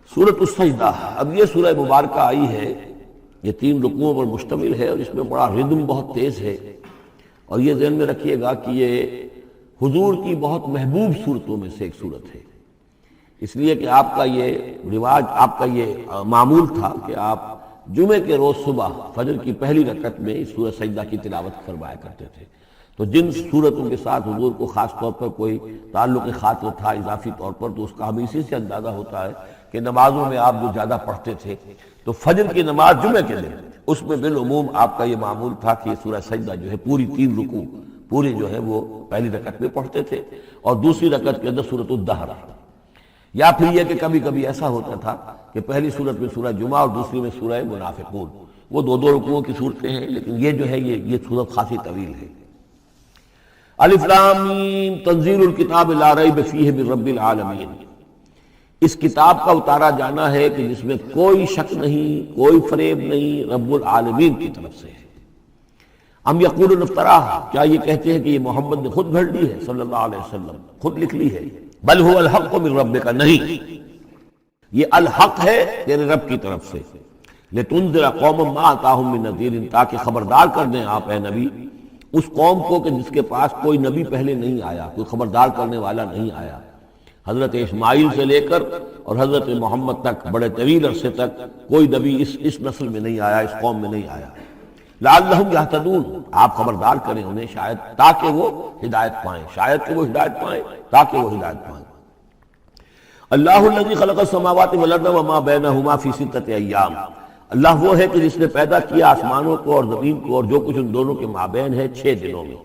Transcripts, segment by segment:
سورۃ السجدہ، اب یہ سورہ مبارکہ آئی ہے، یہ 3 رکوعوں پر مشتمل ہے اور اس میں بڑا ردم بہت تیز ہے، اور یہ ذہن میں رکھیے گا کہ یہ حضور کی بہت محبوب صورتوں میں سے ایک صورت ہے، اس لیے کہ آپ کا یہ رواج، آپ کا یہ معمول تھا کہ آپ جمعے کے روز صبح فجر کی پہلی رکعت میں اس سورہ سجدہ کی تلاوت فرمایا کرتے تھے۔ تو جن صورتوں کے ساتھ حضور کو خاص طور پر کوئی تعلق خاطر تھا اضافی طور پر، تو اس کا ہمیں اسی سے اندازہ ہوتا ہے کہ نمازوں میں آپ جو زیادہ پڑھتے تھے، تو فجر کی نماز جمعے کے دن اس میں بالعموم آپ کا یہ معمول تھا کہ سورہ سجدہ جو ہے پوری 3 رکوع پوری جو ہے وہ پہلی رکعت میں پڑھتے تھے، اور دوسری رکعت کے اندر سورۃ الدہر، یا پھر یہ کہ کبھی کبھی ایسا ہوتا تھا کہ پہلی سورت میں سورہ جمعہ اور دوسری میں سورہ منافقون، وہ 2 رکوعوں کی صورتیں ہیں، لیکن یہ جو ہے یہ صورت خاصی طویل ہے۔ الف لام میم تنزیل الکتاب لا ریب فیہ من رب العالمین، اس کتاب کا اتارا جانا ہے کہ جس میں کوئی شک نہیں، کوئی فریب نہیں، رب العالمین کی طرف سے ہے۔ ام یقولون افتراہ، کیا یہ کہتے ہیں کہ یہ محمد نے خود گھڑ لی ہے صلی اللہ علیہ وسلم، خود لکھ لی ہے؟ بل هو الحق من ربک، نہیں، یہ الحق ہے تیرے رب کی طرف سے، لتنذر قوما ما اتاہم من نذیر، تاکہ خبردار کر دیں آپ اے نبی اس قوم کو کہ جس کے پاس کوئی نبی پہلے نہیں آیا، کوئی خبردار کرنے والا نہیں آیا۔ حضرت اسماعیل سے لے کر اور حضرت محمد تک بڑے طویل عرصے تک کوئی نبی اس نسل میں نہیں آیا، اس قوم میں نہیں آیا۔ لعلہم یہتدون، آپ خبردار کریں انہیں شاید تاکہ وہ ہدایت پائیں، شاید کہ وہ ہدایت پائیں، تاکہ وہ ہدایت پائیں۔ اللہ الذی خلق السماوات والارض وما بینہما فی 6 ایام، اللہ وہ ہے کہ جس نے پیدا کیا آسمانوں کو اور زمین کو اور جو کچھ ان دونوں کے مابین ہے 6 دنوں میں۔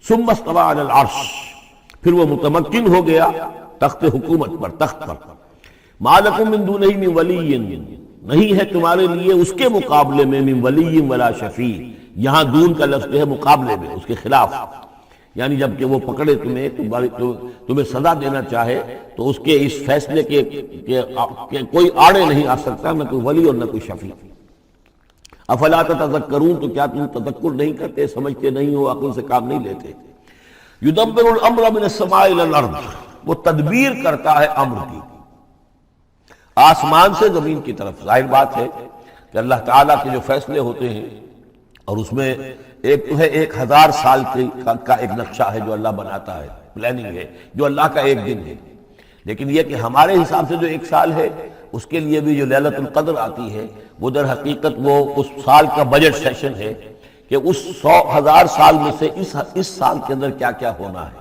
ثم استوى علی العرش، پھر وہ متمکن ہو گیا تخت حکومت پر، تخت پر۔ ما لکم من دونہ من ولی، نہیں ہے تمہارے لیے اس کے مقابلے میں من ولی ولا شفیع، یہاں دون کا لفظ ہے مقابلے میں، اس کے خلاف، یعنی جب کہ وہ پکڑے تمہیں سزا دینا چاہے تو اس کے اس فیصلے کے کوئی آڑے نہیں آ سکتا، نہ کوئی ولی اور نہ کوئی شفیع۔ افلا تتذکرون، تو کیا تم تذکر نہیں کرتے، سمجھتے نہیں ہو، عقل سے کام نہیں لیتے؟ یدبر الامر من السماء الى الارض، وہ تدبیر کرتا ہے امر کی آسمان سے زمین کی طرف۔ ظاہر بات ہے کہ اللہ تعالیٰ کے جو فیصلے ہوتے ہیں، اور اس میں ایک تو ہے 1000 سال کا ایک نقشہ ہے جو اللہ بناتا ہے، پلاننگ ہے، جو اللہ کا ایک دن ہے، لیکن یہ کہ ہمارے حساب سے جو 1 سال ہے، اس کے لیے بھی جو لیلۃ القدر آتی ہے، وہ در حقیقت وہ اس سال کا بجٹ سیشن ہے کہ اس 100,000 سال میں سے اس سال کے اندر کیا کیا ہونا ہے۔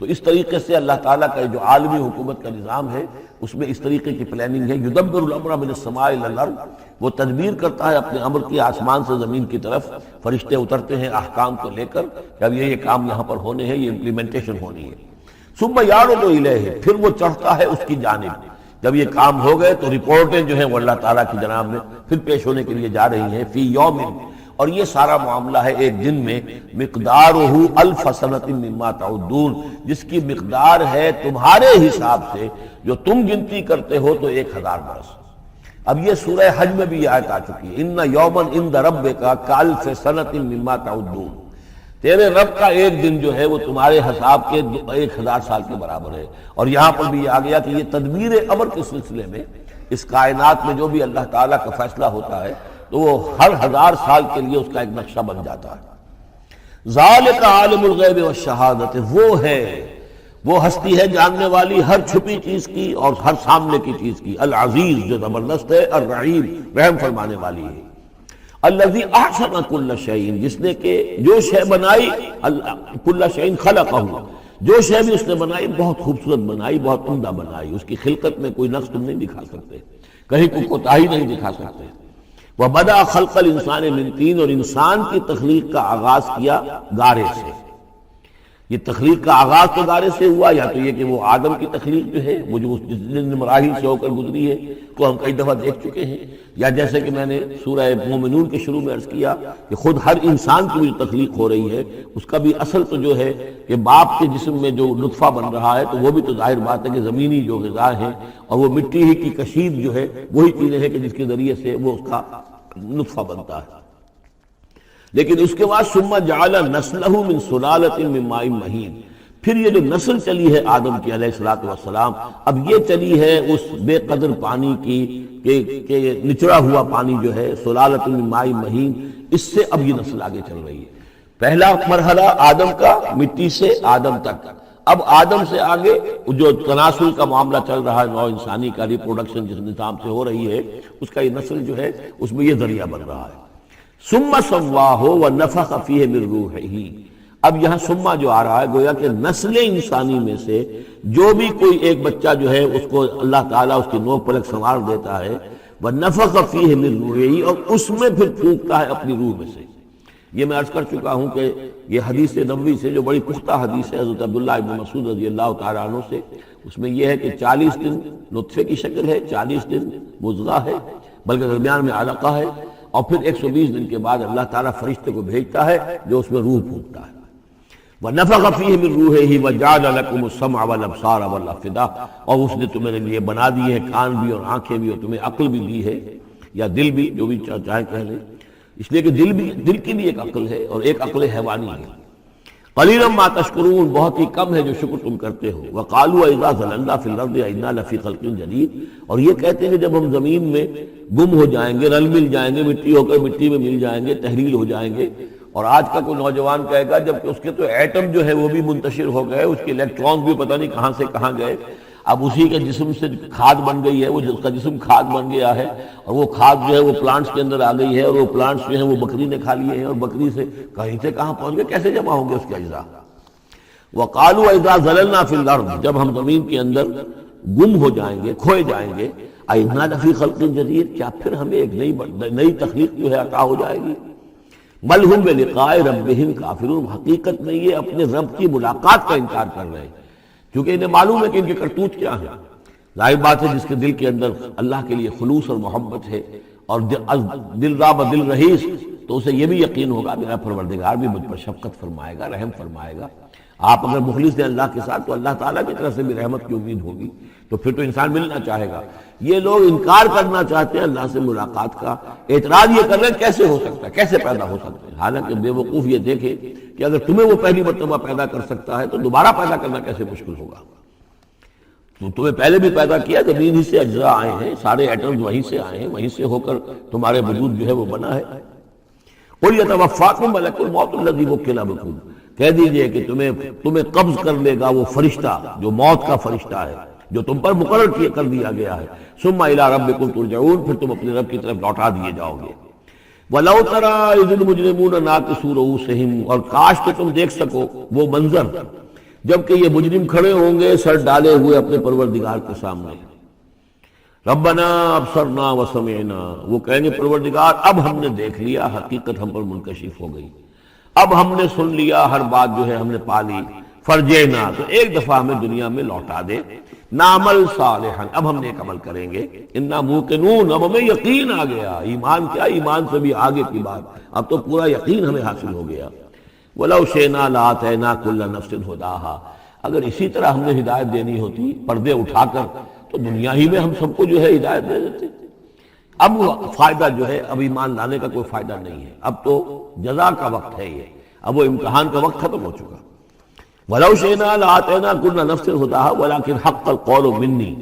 تو اس طریقے سے اللہ تعالیٰ کا جو عالمی حکومت کا نظام ہے، اس میں اس طریقے کی پلاننگ ہے۔ یدبر الامر من السماء الى الارض، وہ تدبیر کرتا ہے اپنے امر کی آسمان سے زمین کی طرف، فرشتے اترتے ہیں احکام کو لے کر کہ اب یہ کام یہاں پر ہونے ہیں، یہ امپلیمنٹیشن ہونی ہے۔ ثم یعرض الیہ، پھر وہ چڑھتا ہے اس کی جانب، جب یہ کام ہو گئے تو رپورٹیں جو ہیں وہ اللہ تعالیٰ کی جناب میں پھر پیش ہونے کے لیے جا رہی ہیں۔ فی یوم، اور یہ سارا معاملہ ہے ایک دن میں، مقدارہ 1000 سنۃ مما تعدون، جس کی مقدار ہے تمہارے حساب سے جو تم گنتی کرتے ہو تو 1000 برس۔ اب یہ سورہ حج میں بھی یہ آیت آ چکی ہے، ان یوما عند ربک کالف سنۃ مما تعدون، تیرے رب کا ایک دن جو ہے وہ تمہارے حساب کے 1000 سال کے برابر ہے۔ اور یہاں پر بھی یہ آ گیا کہ یہ تدبیر امر کے سلسلے میں اس کائنات میں جو بھی اللہ تعالیٰ کا فیصلہ ہوتا ہے تو وہ ہر 1000 سال کے لیے اس کا ایک نقشہ بن جاتا ہے۔ ذالک عالم الغیب والشہادۃ، وہ ہے، وہ ہستی ہے جاننے والی ہر چھپی چیز کی اور ہر سامنے کی چیز کی، العزیز جو زبردست ہے، الرحیم رحم فرمانے والی ہے، الذی احسن کل شیء، جس نے کہ جو شے بنائی، کل شیء خلقہ، جو شے بھی اس نے بنائی بہت خوبصورت بنائی، بہت عمدہ بنائی، اس کی خلقت میں کوئی نقص تم نہیں دکھا سکتے، کہیں کوئی کوتاہی نہیں دکھا سکتے۔ وَبَدَأَ خَلْقَ الْإِنسَانِ مِنْ طِينٍ، اور انسان کی تخلیق کا آغاز کیا گارے سے۔ یہ تخلیق کا آغاز تو گارے سے ہوا، یا تو یہ کہ وہ آدم کی تخلیق جو ہے وہ جو جن مراحل سے ہو کر گزری ہے کو ہم کئی دفعہ دیکھ چکے ہیں، یا جیسے کہ میں نے سورہ مومنون کے شروع میں عرض کیا کہ خود ہر انسان کی جو تخلیق ہو رہی ہے اس کا بھی اصل تو جو ہے کہ باپ کے جسم میں جو نطفہ بن رہا ہے تو وہ بھی تو ظاہر بات ہے کہ زمینی جو غذا ہے اور وہ مٹی ہی کی کشید جو ہے وہی چیزیں ہیں کہ جس کے ذریعے سے وہ اس کا نطفہ بنتا ہے۔ لیکن اس کے بعد ثم جعل نسلہ من سلالۃ من ماء مہین، پھر یہ جو نسل چلی ہے آدم کی علیہ الصلوۃ والسلام، اب یہ چلی ہے اس بے قدر پانی کی کہ نچڑا ہوا پانی جو ہے سلالۃ من ماء مہین، اس سے اب یہ نسل آگے چل رہی ہے۔ پہلا مرحلہ آدم کا، مٹی سے آدم تک، اب آدم سے آگے جو تناسل کا معاملہ چل رہا ہے، نوع انسانی کا ریپروڈکشن جس نظام سے ہو رہی ہے، اس کا یہ نسل جو ہے اس میں یہ ذریعہ بن رہا ہے۔ ثم سواہ ونفخ فیہ من روحہ، اب یہاں سما جو آ رہا ہے گویا کہ نسل انسانی میں سے جو بھی کوئی ایک بچہ جو ہے اس کو اللہ تعالیٰ اس کی نوک پلک سنوار دیتا ہے، ونفخ فیہ من روحہ، اور اس میں پھر پھونکتا ہے اپنی روح میں سے۔ یہ میں عرض کر چکا ہوں کہ یہ حدیث نبوی سے جو بڑی پختہ حدیث ہے حضرت عبداللہ ابن مسعود رضی اللہ تعالیٰ عنہ سے، اس میں یہ ہے کہ 40 دن نطفے کی شکل ہے، 40 دن مضغہ ہے، بلکہ درمیان میں علقہ ہے، اور پھر 120 دن کے بعد اللہ تعالیٰ فرشتے کو بھیجتا ہے جو اس میں روح پھونکتا ہے۔ وَنَفَخَ فِيهِ مِن رُوحِهِ وَجَعَلَ لَكُمُ السَّمْعَ وَالْأَبْصَارَ وَالْأَفْئِدَةَ، اور اس نے تمہارے لیے بنا دی ہے کان بھی اور آنکھیں بھی، اور تمہیں عقل بھی دی ہے، یا دل بھی، جو بھی چاہے کہہ لیں، اس لیے کہ دل کی بھی ایک عقل ہے اور ایک عقل حیوانی ہے۔ قَلِيلًا مَا تَشْكُرُونَ، بہت ہی کم ہے جو شکر تم کرتے ہو۔ وَقَالُوا أَإِذَا ضَلَلْنَا فِي الْأَرْضِ أَإِنَّا لَفِي خَلْقٍ جَدِيدٍ، اور یہ کہتے ہیں کہ جب ہم زمین میں گم ہو جائیں گے، رل مل جائیں گے، مٹی ہو کر مٹی میں مل جائیں گے، تحلیل ہو جائیں گے۔ اور آج کا کوئی نوجوان کہے گا جب کہ اس کے تو ایٹم جو ہے وہ بھی منتشر ہو گئے، اس کے الیکٹرانز بھی پتہ نہیں کہاں سے کہاں گئے، اب اسی کے جسم سے کھاد بن گئی ہے، وہ جس کا جسم کھاد بن گیا ہے، اور وہ کھاد جو ہے وہ پلانٹس کے اندر آ گئی ہے، اور وہ پلانٹس جو ہیں وہ بکری نے کھا لیے ہیں، اور بکری سے کہیں سے کہاں پہنچ گئے، کیسے جمع ہوں گے اس کے اجزاء۔ وَقَالُوا إِذَا ضَلَلْنَا فِي الْأَرْضِ، جب ہم زمین کے اندر گم ہو جائیں گے، کھوئے جائیں گے، أَإِنَّا لَفِي خَلْقٍ جَدِيدٍ، کیا پھر ہمیں ایک نئی تخلیق جو ہے عطا ہو جائے گی۔ بل ہم بلقاء ربہم کافرون، حقیقت میں یہ اپنے رب کی ملاقات کا انکار کر رہے ہیں، کیونکہ انہیں معلوم ہے کہ ان کے کرتوت کیا ہے۔ ظاہر بات ہے جس کے دل کے اندر اللہ کے لیے خلوص اور محبت ہے، اور دل را بدل رہیس، تو اسے یہ بھی یقین ہوگا میرا پروردگار بھی مجھ پر شفقت فرمائے گا، رحم فرمائے گا۔ آپ اگر مخلص ہیں اللہ کے ساتھ تو اللہ تعالیٰ کی طرف سے بھی رحمت کی امید ہوگی، تو پھر تو انسان ملنا چاہے گا۔ یہ لوگ انکار کرنا چاہتے ہیں اللہ سے ملاقات کا، اعتراض یہ کر رہے ہیں کیسے ہو سکتا ہے، کیسے پیدا ہو سکتا ہے، حالانکہ بے وقوف یہ دیکھے کہ اگر تمہیں وہ پہلی مرتبہ پیدا کر سکتا ہے تو دوبارہ پیدا کرنا کیسے مشکل ہوگا۔ تو تمہیں پہلے بھی پیدا کیا، زمین ہی سے اجزاء آئے ہیں، سارے ایٹمز وہیں سے آئے ہیں، وہیں سے ہو کر تمہارے وجود جو ہے وہ بنا ہے۔ قُلْ يَتَوَفَّاكُم مَلَكُ الْمَوْتِ الَّذِي وُكِّلَ بِكُمْ، کہہ دیجئے کہ تمہیں قبض کر لے گا وہ فرشتہ جو موت کا فرشتہ ہے، جو تم پر مقرر کر دیا گیا ہے۔ ثم الى ربکم ترجعون، پھر تم اپنے رب کی طرف لوٹا دیے جاؤ گے۔ وَلَوْ تَرَىٰ إِذِ الْمُجْرِمُونَ نَاكِسُو رُءُوسِهِمْ، اور کاش کہ تم دیکھ سکو وہ منظر جبکہ یہ مجرم کھڑے ہوں گے سر ڈالے ہوئے اپنے پروردگار کے سامنے۔ ربنا ابصرنا وسمعنا، وہ کہیں گے پروردگار اب ہم نے دیکھ لیا، حقیقت ہم پر منکشف ہو گئی، اب ہم نے سن لیا، ہر بات جو ہے ہم نے پا لی۔ فرجینا، تو ایک دفعہ ہمیں دنیا میں لوٹا دے، نعمل صالحا، اب ہم نیک عمل کریں گے، انا موقنون، اب ہمیں یقین آ گیا۔ ایمان کیا، ایمان سے بھی آگے کی بات، اب تو پورا یقین ہمیں حاصل ہو گیا۔ وَلَوْ شِئْنَا لَآتَيْنَا كُلَّ نَفْسٍ هُدَاهَا، اگر اسی طرح ہم نے ہدایت دینی ہوتی پردے اٹھا کر تو دنیا ہی میں ہم سب کو جو ہے ہدایت دے دیتے۔ اب فائدہ جو ہے، اب ایمان لانے کا کوئی فائدہ نہیں ہے، اب تو جزا کا وقت ہے، یہ اب وہ امتحان کا وقت ختم ہو چکا۔ وَلَوْ شِئْنَا لَآتَيْنَا كُلَّ نَفْسٍ هُدَاهَا وَلَكِنْ حَقَّ الْقَوْلُ مِنِّي،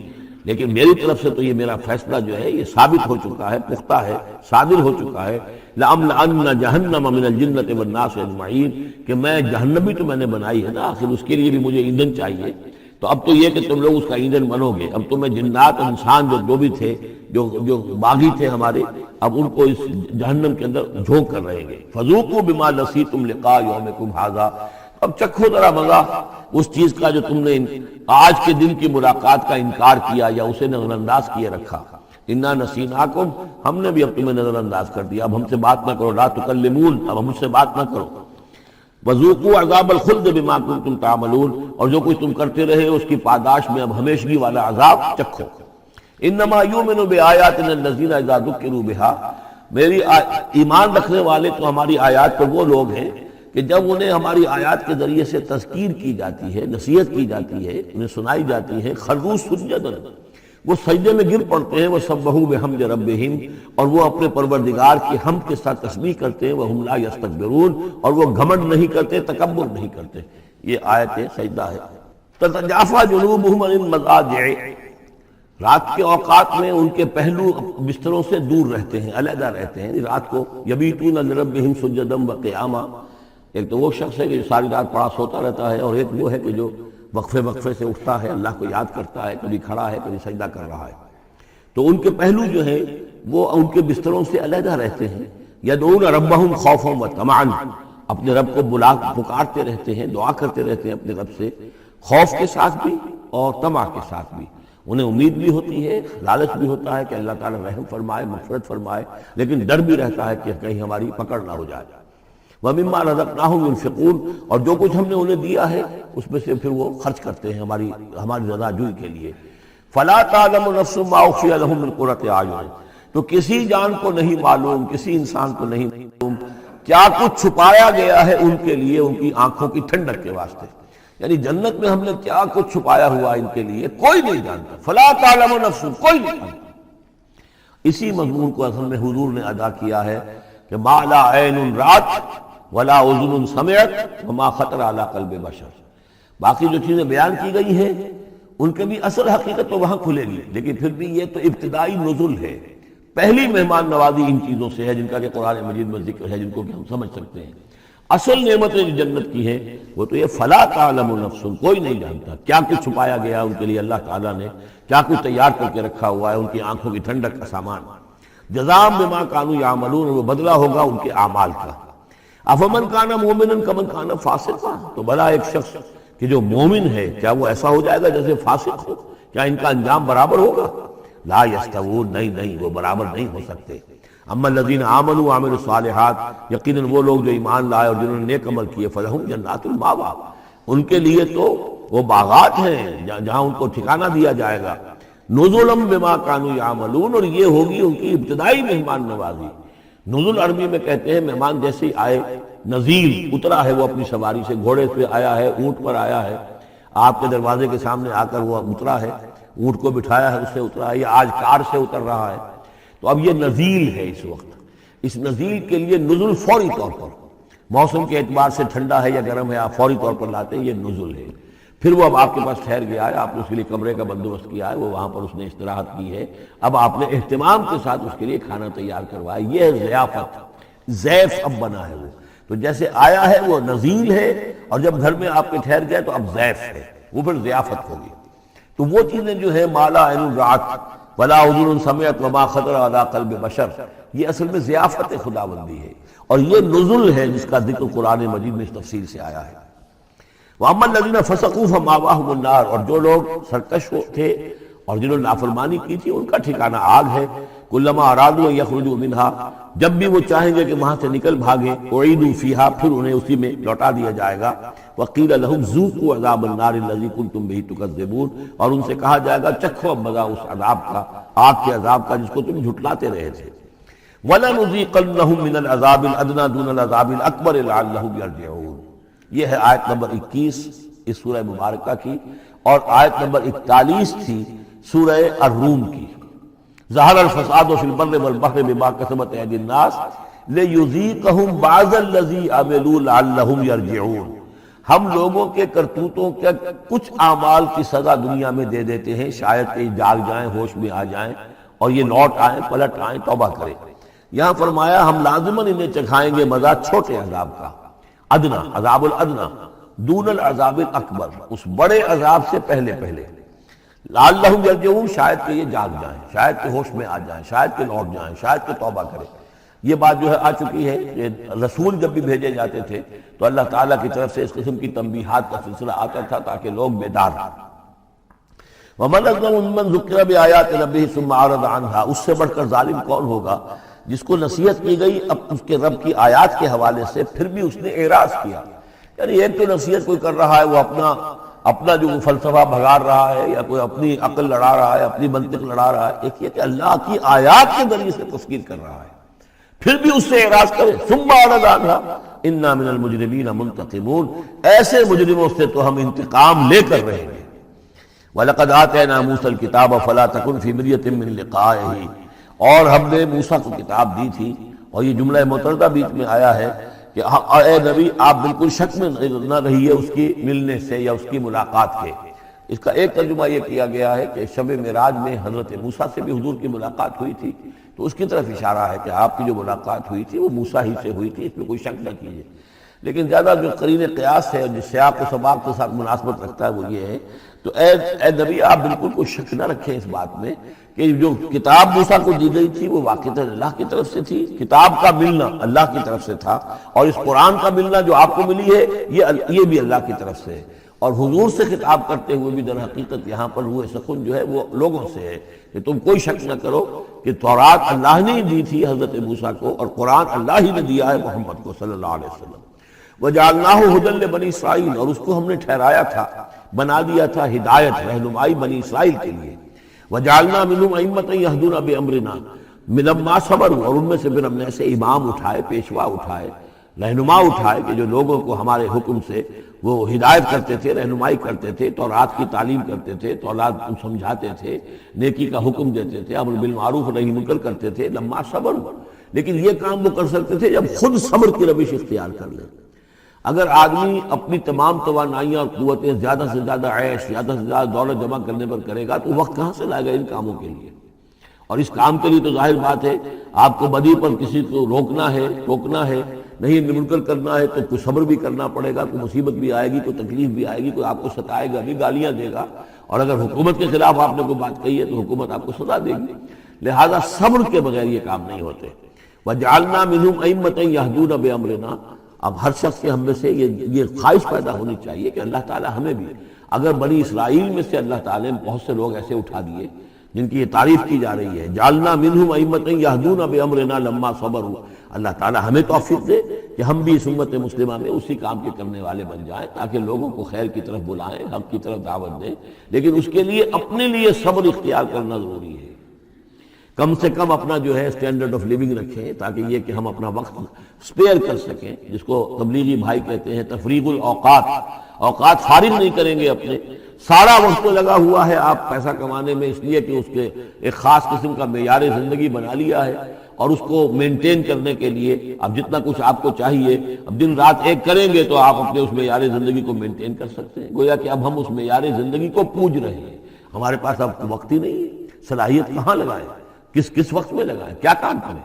لیکن میری طرف سے تو یہ میرا فیصلہ جو ہے یہ ثابت ہو چکا ہے، پختہ ہے، صادر ہو چکا ہے۔ لَأَمْلَأَنَّ جَهَنَّمَ مِنَ الْجِنَّةِ وَالنَّاسِ أَجْمَعِينَ، کہ میں جہنم بھی تو میں نے بنائی ہے نا، آخر اس کے لیے بھی مجھے ایندھن چاہیے، تو اب تو یہ کہ تم لوگ اس کا ایندھن بنو گے۔ اب تمہیں جنات انسان جو بھی تھے، جو باغی تھے ہمارے، اب ان کو اس جہنم کے اندر جھونک کر رہیں گے۔ فَذُوقُوا بِمَا نَسِيتُمْ لِقَاءَ يَوْمِكُمْ هَذَا، اب چکھو ذرا مزہ اس چیز کا جو تم نے آج کے دن کی ملاقات کا انکار کیا یا اسے نظر انداز کیے رکھا۔ انا نسیناکم، ہم نے بھی اب تمہیں نظر انداز کر دیا، اب ہم سے بات نہ کرو، لا تکلمون، اب ہم سے بات نہ کرو۔ وذوقوا عذاب الخلد بما کنتم تعملون، اور جو کچھ تم کرتے رہے اس کی پاداش میں اب ہمیشگی والا عذاب چکھو۔ انما یؤمن بآیاتنا الذین اذا ذکروا بها، میری ایمان رکھنے والے تو ہماری آیات پر وہ لوگ ہیں کہ جب انہیں ہماری آیات کے ذریعے سے تذکیر کی جاتی ہے، نصیحت کی جاتی ہے، انہیں سنائی جاتی ہے، خروا سجدا، وہ سجدے میں گر پڑتے ہیں، وہ سبحوا بحمد ربہم، اور وہ اپنے پروردگار کی حمد کے ساتھ تسبیح کرتے ہیں، وہم لا یستکبرون، اور وہ گھمنڈ نہیں کرتے، تکبر نہیں کرتے۔ یہ آیت سجدہ ہے۔ تتجافی جنوبہم عن المضاجع، رات کے اوقات میں ان کے پہلو بستروں سے دور رہتے ہیں، علیحدہ رہتے ہیں، رات کو یبیتون لربہم سجدا وقیاما۔ ایک تو وہ شخص ہے کہ جو ساری رات پڑا سوتا رہتا ہے، اور ایک وہ ہے کہ جو وقفے وقفے سے اٹھتا ہے، اللہ کو یاد کرتا ہے، کبھی کھڑا ہے کبھی سجدہ کر رہا ہے۔ تو ان کے پہلو جو ہیں وہ ان کے بستروں سے علیحدہ رہتے ہیں۔ یدعون ربہم خوفا وطمعا، اپنے رب کو پکارتے رہتے ہیں، دعا کرتے رہتے ہیں اپنے رب سے، خوف کے ساتھ بھی اور طمع کے ساتھ بھی۔ انہیں امید بھی ہوتی ہے، لالچ بھی ہوتا ہے کہ اللہ تعالیٰ رحم فرمائے، مغفرت فرمائے، لیکن ڈر بھی رہتا ہے کہ کہیں ہماری پکڑ نہ ہو جائے۔ وَمِمَّا رَزَقْنَاهُمْ يُنْفِقُونَ، اور جو کچھ ہم نے انہیں دیا ہے اس میں سے پھر وہ خرچ کرتے ہیں ہماری رضا جوئی کے لیے۔ فَلَا تَعْلَمُ نَفْسٌ مَّا أُخْفِيَ لَهُم مِّن قُرَّةِ أَعْيُنٍ، تو کسی جان کو نہیں معلوم، کسی انسان کو نہیں معلوم کیا کچھ چھپایا گیا ہے ان کے لیے ان کی آنکھوں کی ٹھنڈک کے واسطے۔ یعنی جنت میں ہم نے کیا کچھ چھپایا ہوا ان کے لیے کوئی نہیں جانتا۔ فلا تعلم نفس، کوئی نہیں جانتا۔ اسی مضمون کو اصل میں حضور نے ادا کیا ہے کہ ما لا عین رات ولا اذن سمعت وما خطر علی قلب بشر۔ باقی جو چیزیں بیان کی گئی ہیں ان کے بھی اصل حقیقت تو وہاں کھلے گی، لیکن پھر بھی یہ تو ابتدائی نزول ہے، پہلی مہمان نوازی ان چیزوں سے ہے جن کا کہ قرآن مجید میں ذکر ہے، جن کو کہ ہم سمجھ سکتے ہیں۔ اصل نعمتیں جو جنت کی ہیں وہ تو یہ فلا تعلم نفس، کوئی نہیں جانتا کیا کچھ چھپایا گیا ان کے لیے، اللہ تعالیٰ نے کیا کچھ تیار کر کے رکھا ہوا ہے ان کی آنکھوں کی ٹھنڈک کا سامان۔ جزاء بما كانوا يعملون، وہ بدلہ ہوگا ان کے اعمال کا۔ افمن کان مومنا کمن کان فاسقا، تو بھلا ایک شخص کہ جو مومن ہے کیا وہ ایسا ہو جائے گا جیسے فاسق ہو؟ کیا ان کا انجام برابر ہوگا؟ لا یستوون، نہیں وہ برابر نہیں ہو سکتے۔ اما الذین آمنوا وعملوا الصالحات، یقیناً وہ لوگ جو ایمان لائے اور جنہوں نے نیک عمل کیے، فلہم جنات المأویٰ، ان کے لیے تو وہ باغات ہیں جہاں ان کو ٹھکانہ دیا جائے گا۔ نزلا بما كانوا يعملون، اور یہ ہوگی ان کی ابتدائی مہمان نوازی۔ نزل عربی میں کہتے ہیں مہمان جیسے آئے، نزیل اترا ہے وہ اپنی سواری سے، گھوڑے پہ آیا ہے، اونٹ پر آیا ہے، آپ کے دروازے کے سامنے آ کر وہ اترا ہے، اونٹ کو بٹھایا ہے، اس سے اترا ہے، یا آج کار سے اتر رہا ہے۔ تو اب یہ نزیل ہے اس وقت۔ اس نزیل کے لیے نزل فوری طور پر، موسم کے اعتبار سے ٹھنڈا ہے یا گرم ہے، آپ فوری طور پر لاتے ہیں، یہ نزل ہے۔ پھر وہ اب آپ کے پاس ٹھہر گیا ہے، آپ نے اس کے لیے کمرے کا بندوبست کیا ہے، وہ وہاں پر اس نے استراحت کی ہے، اب آپ نے اہتمام کے ساتھ اس کے لیے کھانا تیار کروایا، یہ ہے ضیافت، ضیف اب بنا ہے وہ۔ تو جیسے آیا ہے وہ نزیل ہے، اور جب گھر میں آپ کے ٹھہر گئے تو اب ضیف ہے، وہ پھر ضیافت ہوگی۔ تو وہ چیزیں جو ہے مالا عین رات ولا اذن سمعت وما خطر علی قلب بشر، یہ اصل میں ضیافت خداوندی ہے، اور یہ نزل ہے جس کا ذکر قرآن مجید میں اس تفصیل سے آیا ہے۔ وَأَمَّا الَّذِينَ فَسَقُوا فَمَأْوَاهُمُ النَّارُ، اور جو لوگ سرکش تھے اور جنہوں نے نافرمانی کی تھی ان کا ٹھکانہ آگ ہے۔ كُلَّمَا أَرَادُوا أَن يَخْرُجُوا مِنْهَا، جب بھی وہ چاہیں گے کہ وہاں سے نکل بھاگیں، أُعِيدُوا فِيهَا، پھر انہیں اسی میں لوٹا دیا جائے گا۔ وَقِيلَ لَهُمْ ذُوقُوا عَذَابَ النَّارِ الَّذِي كُنتُمْ بِهِ تُكَذِّبُونَ، اور ان سے کہا جائے گا چکھو مزہ اس عذاب کا، آگ کے عذاب کا جس کو تم جھٹلاتے رہے تھے۔ وَلَنُذِيقَنَّهُم مِّنَ الْعَذَابِ الْأَدْنَىٰ دُونَ الْعَذَابِ الْأَكْبَرِ لَعَلَّهُمْ يَرْجِعُونَ۔ یہ ہے آیت نمبر 21 اس سورہ مبارکہ کی، اور آیت نمبر 41 تھی سورہ الروم کی۔ ظہر الفساد فی البر والبحر بما کسبت ایدی الناس لیذیقہم بعض الذی عملوا لعلہم یرجعون۔ ہم لوگوں کے کرتوتوں کے کچھ اعمال کی سزا دنیا میں دے دیتے ہیں، شاید کہ جاگ جائیں، ہوش میں آ جائیں اور یہ لوٹ آئیں، پلٹ آئیں، توبہ کریں۔ یہاں فرمایا ہم لازماً انہیں چکھائیں گے مزہ چھوٹے عذاب کا، ادنا، عذاب الادنا، دون العذاب الاکبر، اس بڑے عذاب سے پہلے پہلے۔ لعلہم یرجعون، شاید کہ یہ جاگ جائیں، شاید کہ ہوش میں آ جائیں، شاید کہ لوٹ جائیں، شاید کہ توبہ کریں۔ یہ بات جو ہے آ چکی ہے کہ رسول جب بھی بھیجے جاتے تھے تو اللہ تعالیٰ کی طرف سے اس قسم کی تنبیہات کا سلسلہ آتا تھا تاکہ لوگ بیدار ہوں۔ وَمَنْ أَظْلَمُ مِمَّنْ ذُكِّرَ بِآيَاتِ رَبِّهِ ثُمَّ أَعْرَضَ عَنْهَا، اس سے بڑھ کر ظالم کون ہوگا جس کو نصیحت کی گئی اب اس کے رب کی آیات کے حوالے سے پھر بھی اس نے اعراض کیا۔ یعنی ایک تو نصیحت کوئی کر رہا ہے، وہ اپنا جو فلسفہ بھگار رہا ہے یا کوئی اپنی عقل لڑا رہا ہے، اپنی منطق لڑا رہا ہے، ایک یہ کہ اللہ کی آیات کے ذریعے سے تذکیر کر رہا ہے، پھر بھی اس سے اعراض کرے۔ ثم اعرض عنها انا من المجرمین منتقمون، ایسے مجرموں سے تو ہم انتقام لے کر رہیں گے۔ وَلَقَدْ آتَيْنَا مُوسَى الْكِتَابَ فَلَا تَكُنْ فِي مِرْيَةٍ مِّن لِقَائِهِ، اور ہم نے موسیٰ کو کتاب دی تھی، اور یہ جملہ متردہ بیچ میں آیا ہے کہ اے نبی آپ بالکل شک میں نہ رہیے اس کی ملنے سے یا اس کی ملاقات کے۔ اس کا ایک ترجمہ یہ کیا گیا ہے کہ شب معراج میں حضرت موسیٰ سے بھی حضور کی ملاقات ہوئی تھی، تو اس کی طرف اشارہ ہے کہ آپ کی جو ملاقات ہوئی تھی وہ موسیٰ ہی سے ہوئی تھی، اس میں کوئی شک نہ کیجیے۔ لیکن زیادہ جو قرین قیاس ہے اور جس سیاق و سباق کے ساتھ مناسبت رکھتا ہے وہ یہ ہے، تو اے نبی آپ بالکل کوئی شک نہ رکھیں اس بات میں کہ جو کتاب موسیٰ کو دی گئی تھی وہ واقعتاً اللہ کی طرف سے تھی، کتاب کا ملنا اللہ کی طرف سے تھا، اور اس قرآن کا ملنا جو آپ کو ملی ہے یہ بھی اللہ کی طرف سے ہے۔ اور حضور سے خطاب کرتے ہوئے بھی در حقیقت یہاں پر روح سخن جو ہے وہ لوگوں سے ہے کہ تم کوئی شک نہ کرو کہ تورات اللہ نے دی تھی حضرت موسیٰ کو، اور قرآن اللہ ہی نے دیا ہے محمد کو صلی اللہ علیہ وسلم۔ وَجَعَلْنَاهُ هُدًى لِبَنِي اسرائیل، اور اس کو ہم نے ٹھہرایا تھا، بنا دیا تھا ہدایت، رہنمائی بنی اسرائیل کے لیے۔ وَجَعَلْنَا مِنْهُمْ أَئِمَّةً يَهْدُونَ بِأَمْرِنَا لَمَّا صَبَرُوا، اور ان میں سے پھر ہم نے ایسے امام اٹھائے، پیشوا اٹھائے، رہنما اٹھائے کہ جو لوگوں کو ہمارے حکم سے وہ ہدایت کرتے تھے، رہنمائی کرتے تھے، تورات کی تعلیم کرتے تھے، تورات کو سمجھاتے تھے، نیکی کا حکم دیتے تھے، امر بالمعروف نہی منکر کرتے تھے۔ لما صبر، لیکن یہ کام وہ کر سکتے تھے جب خود صبر کی روش اختیار کر لیں۔ اگر آدمی اپنی تمام توانائیاں اور قوتیں زیادہ سے زیادہ عیش، زیادہ سے زیادہ دولت جمع کرنے پر کرے گا تو وقت کہاں سے لائے گا ان کاموں کے لیے؟ اور اس کام کے لیے تو ظاہر بات ہے آپ کو بدی پر کسی کو روکنا ہے، ٹوکنا ہے، نہیں منکر کرنا ہے تو کوئی صبر بھی کرنا پڑے گا، کوئی مصیبت بھی آئے گی، کوئی تکلیف بھی آئے گی، کوئی آپ کو ستائے گا بھی، گالیاں دے گا، اور اگر حکومت کے خلاف آپ نے کوئی بات کہی ہے تو حکومت آپ کو سزا دے گی۔ لہذا صبر کے بغیر یہ کام نہیں ہوتے۔ وَجَعَلْنَا مِنْهُمْ أَئِمَّةً يَهْدُونَ بِأَمْرِنَا، اب ہر شخص کے ہم میں سے یہ خواہش پیدا ہونی چاہیے کہ اللہ تعالیٰ ہمیں بھی، اگر بنی اسرائیل میں سے اللہ تعالیٰ نے بہت سے لوگ ایسے اٹھا دیے جن کی یہ تعریف کی جا رہی ہے، جعلنا منہم ائمۃ یہدون بامرنا لما صبروا، اللہ تعالیٰ ہمیں توفیق دے کہ ہم بھی اس امت مسلمہ میں اسی کام کے کرنے والے بن جائیں، تاکہ لوگوں کو خیر کی طرف بلائیں، حق کی طرف دعوت دیں، لیکن اس کے لیے اپنے لیے صبر اختیار کرنا ضروری ہے۔ کم سے کم اپنا جو ہے اسٹینڈرڈ آف لیونگ رکھیں، تاکہ یہ کہ ہم اپنا وقت سپیئر کر سکیں، جس کو تبلیغی بھائی کہتے ہیں تفریغ الاوقات، اوقات فارغ نہیں کریں گے اپنے، سارا وقت لگا ہوا ہے آپ پیسہ کمانے میں، اس لیے کہ اس کے ایک خاص قسم کا معیار زندگی بنا لیا ہے، اور اس کو مینٹین کرنے کے لیے اب جتنا کچھ آپ کو چاہیے اب دن رات ایک کریں گے تو آپ اپنے اس معیار زندگی کو مینٹین کر سکتے ہیں۔ گویا کہ اب ہم اس معیار زندگی کو پوج رہے ہیں، ہمارے پاس اب وقت ہی نہیں ہے، صلاحیت کہاں لگائیں، کس وقت میں لگائیں، کیا کام کریں۔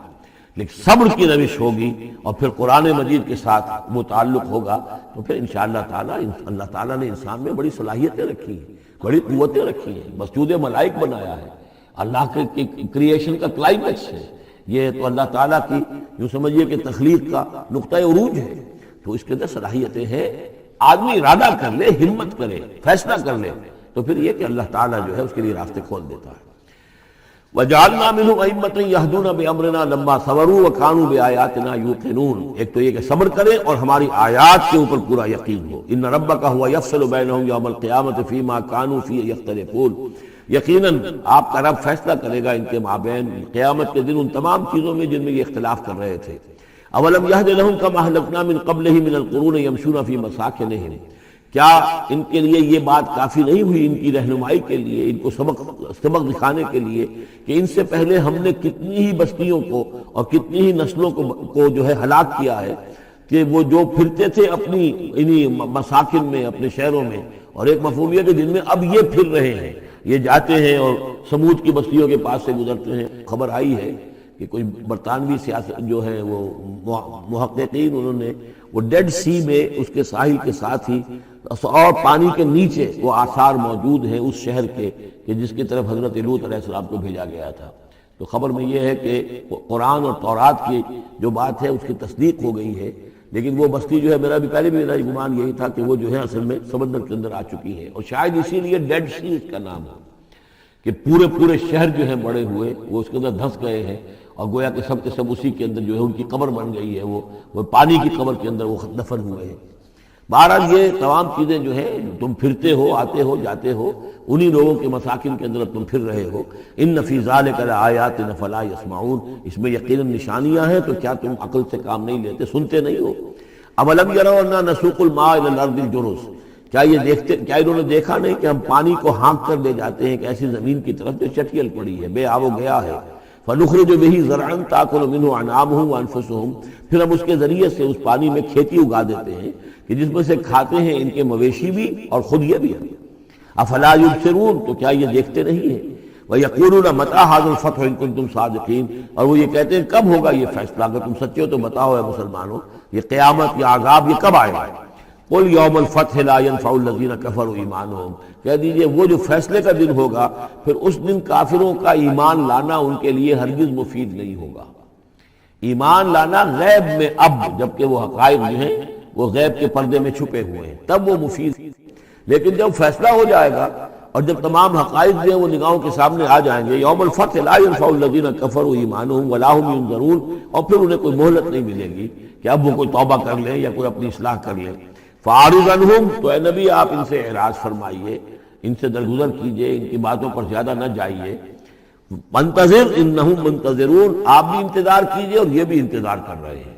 لیکن صبر کی روش ہوگی اور پھر قرآن مجید کے ساتھ وہ تعلق ہوگا تو پھر انشاءاللہ تعالیٰ اللہ تعالیٰ نے انسان میں بڑی صلاحیتیں رکھی ہیں، بڑی قوتیں رکھی ہیں، مسجود ملائک بنایا ہے، اللہ کے کریشن کا کلائمیکس ہے یہ، تو اللہ تعالیٰ کی یوں سمجھیے کہ تخلیق کا نقطہ عروج ہے، تو اس کے اندر صلاحیتیں ہیں۔ آدمی ارادہ کر لے، ہمت کرے، فیصلہ کر لے تو پھر یہ کہ اللہ تعالیٰ جو ہے اس کے لیے راستے کھول دیتا ہے۔ وَجَعَلْنَا مِنْهُمْ أَئِمَّةً يَهْدُونَ بِأَمْرِنَا لَمَّا صَبَرُوا وَكَانُوا بِآيَاتِنَا يُوقِنُونَ، ایک تو یہ کہ صبر کرے اور ہماری آیات کے اوپر پورا یقین ہو۔ إِنَّ رَبَّكَ هُوَ يَفْصِلُ بَيْنَهُمْ يَوْمَ الْقِيَامَةِ فِيمَا كَانُوا فِيهِ يَخْتَلِفُونَ، یقیناً آپ کا رب فیصلہ کرے گا ان کے مابین قیامت کے دن ان تمام چیزوں میں جن میں یہ اختلاف کر رہے تھے۔ أَوَلَمْ يَهْدِ لَهُمْ كَمَا أَهْلَكْنَا مِنْ قَبْلِهِمْ مِنَ الْقُرُونِ يَمْشُونَ فِي مَسَاكِنِهِمْ، کیا ان کے لیے یہ بات کافی نہیں ہوئی ان کی رہنمائی کے لیے، ان کو سبق دکھانے کے لیے کہ ان سے پہلے ہم نے کتنی ہی بستیوں کو اور کتنی ہی نسلوں کو جو ہے ہلاک کیا ہے، کہ وہ جو پھرتے تھے اپنی انہی مساکن میں، اپنے شہروں میں، اور ایک مفہوم یہ کہ جن میں اب یہ پھر رہے ہیں، یہ جاتے ہیں اور سمود کی بستیوں کے پاس سے گزرتے ہیں۔ خبر آئی ہے کہ کوئی برطانوی سیاست جو ہے وہ محققین انہوں نے وہ ڈیڈ سی میں اس کے ساحل کے ساتھ ہی اور پانی کے نیچے وہ آثار موجود ہیں اس شہر کے کہ جس کی طرف حضرت لوط علیہ السلام کو بھیجا گیا تھا۔ تو خبر میں یہ ہے کہ قرآن اور تورات کی جو بات ہے اس کی تصدیق ہو گئی ہے، لیکن وہ بستی جو ہے میرا گمان یہی تھا کہ وہ جو ہے اصل میں سمندر کے اندر آ چکی ہے، اور شاید اسی لیے ڈیڈ سی اس کا نام ہے کہ پورے شہر جو ہیں بڑے ہوئے وہ اس کے اندر دھنس گئے ہیں، اور گویا کہ سب کے سب اسی کے اندر جو ہے ان کی قبر بن گئی ہے، وہ پانی کی قبر کے اندر وہ دفن ہوئے ہیں۔ بہرحال یہ تمام چیزیں جو ہیں تم پھرتے ہو، آتے ہو، جاتے ہو، انہی لوگوں کے مساکن کے اندر تم پھر رہے ہو۔ ان فی ذلک لآیات فلا یسمعون، اس میں یقیناً نشانیاں ہیں تو کیا تم عقل سے کام نہیں لیتے، سنتے نہیں ہو؟ اولم یروا انا نسوق الماء الی الارض الجرز، کیا انہوں نے دیکھا نہیں کہ ہم پانی کو ہانک کر لے جاتے ہیں ایک ایسی زمین کی طرف جو چٹیل پڑی ہے، بے آب و گیا ہے۔ فنخرج به زرعا تاکل منه انعامهم وانفسهم، پھر ہم اس کے ذریعے سے اس پانی میں کھیتی اگا دیتے ہیں کہ جس میں سے کھاتے ہیں ان کے مویشی بھی اور خود یہ بھی۔ افلا یبصرون، تو کیا یہ دیکھتے نہیں ہیں؟ وَيَقُولُونَ مَتَىٰ هَٰذَا الْفَتْحُ إِن كُنتُمْ صَادِقِينَ، اور وہ یہ کہتے ہیں کب ہوگا یہ فیصلہ، اگر تم سچے ہو تو بتاؤ اے مسلمانوں، یہ قیامت یا عذاب یہ کب آئے گا؟ قُلْ يَوْمَ الْفَتْحِ لَا يَنفَعُ الَّذِينَ كَفَرُوا إِيمَانُهُمْ، کہہ دیجئے وہ جو فیصلے کا دن ہوگا پھر اس دن کافروں کا ایمان لانا ان کے لیے ہرگز مفید نہیں ہوگا۔ ایمان لانا غیب میں اب، جبکہ وہ حقائق جو ہیں وہ غیب کے پردے میں چھپے ہوئے ہیں، تب وہ مفید، لیکن جب فیصلہ ہو جائے گا اور جب تمام حقائق جو ہیں وہ نگاہوں کے سامنے آ جائیں گے، یوم الفتح لا ينفع الذین کفروا ایمانہم ولا هم ینظرون، اور پھر انہیں کوئی مہلت نہیں ملے گی کہ اب وہ کوئی توبہ کر لیں یا کوئی اپنی اصلاح کر لیں۔ فاعرض عنہم، تو اے نبی آپ ان سے اعراض فرمائیے، ان سے درگزر کیجئے، ان کی باتوں پر زیادہ نہ جائیے۔ منتظر انہم منتظرون، آپ بھی انتظار کیجئے اور یہ بھی انتظار کر رہے ہیں۔